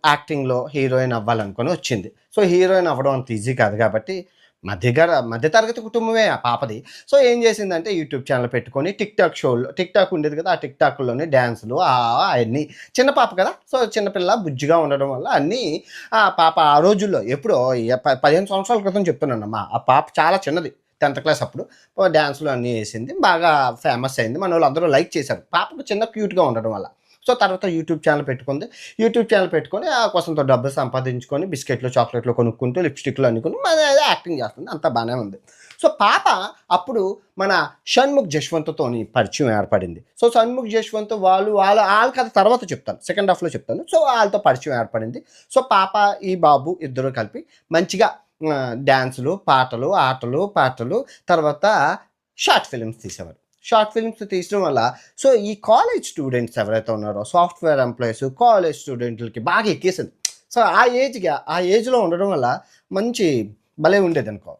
యాక్టింగ్‌లో హీరోయిన్ అవ్వాలనుకుని వచ్చింది. So, heroine అవ్వడం అంత ఈజీ కాదు కాబట్టి మధ్య తరగతి కుటుంబమే ఆ పాపది. సో, ఏం చేసిందంటే యూట్యూబ్ ఛానెల్ పెట్టుకొని టిక్‌టాక్ ఉండేది కదా! ఆ టిక్‌టాక్‌లోనే డాన్సులు అయన్నీ. చిన్న పాప కదా! సో, చిన్న పిల్ల బుజ్జిగా ఉండడం వల్ల అన్నీ ఆ పాప ఆ రోజుల్లో ఎప్పుడో 15 సంవత్సరాల క్రితం చెప్తున్నానమ్మా. ఆ పాప చాలా చిన్నది. 10థ్ క్లాస్ అప్పుడు. డాన్సులు అన్నీ ఏసింది. బాగా ఫేమస్ అయింది. మనోళ్ళందరూ లైక్ చేశారు. పాపకు చిన్న క్యూట్‌గా ఉండడం వల్ల. సో, తర్వాత యూట్యూబ్ ఛానెల్ పెట్టుకుంది. యూట్యూబ్ ఛానెల్ పెట్టుకొని ఆ కోసంతో డబ్బులు సంపాదించుకొని బిస్కెట్‌లు, చాక్లెట్‌లు కొనుక్కుంటూ లిప్‌స్టిక్‌లు అన్ని కొని అదేదో యాక్టింగ్ చేస్తుంది. అంతా బానే ఉంది. సో, పాప అప్పుడు మన 'షణ్ముఖ్ జశ్వంత్‌తోని' పరిచయం ఏర్పడింది. సో, 'షణ్ముఖ్ జశ్వంత్' ఆళ్ళ కథ తర్వాత చెప్తాను. సెకండ్ హాఫ్‌లో చెప్తాను. సో, ఆళ్ళతో పరిచయం ఏర్పడింది. సో, పాప, ఈ బాబు ఇద్దరు కలిపి మంచిగా డాన్సులు, పాటలు, ఆటలు, పాటలు తర్వాత షార్ట్ ఫిల్మ్స్ తీసేవారు. షార్ట్ ఫిల్మ్స్ తీయడం వల్ల సో, ఈ కాలేజ్ స్టూడెంట్స్ ఎవరైతే ఉన్నారో సాఫ్ట్‌వేర్ ఎంప్లాయీస్, కాలేజ్ స్టూడెంట్‌లకి బాగా ఎక్కేసింది. సో, ఆ ఏజ్‌లో ఉండడం వల్ల మంచి భలే ఉండేదనుకో.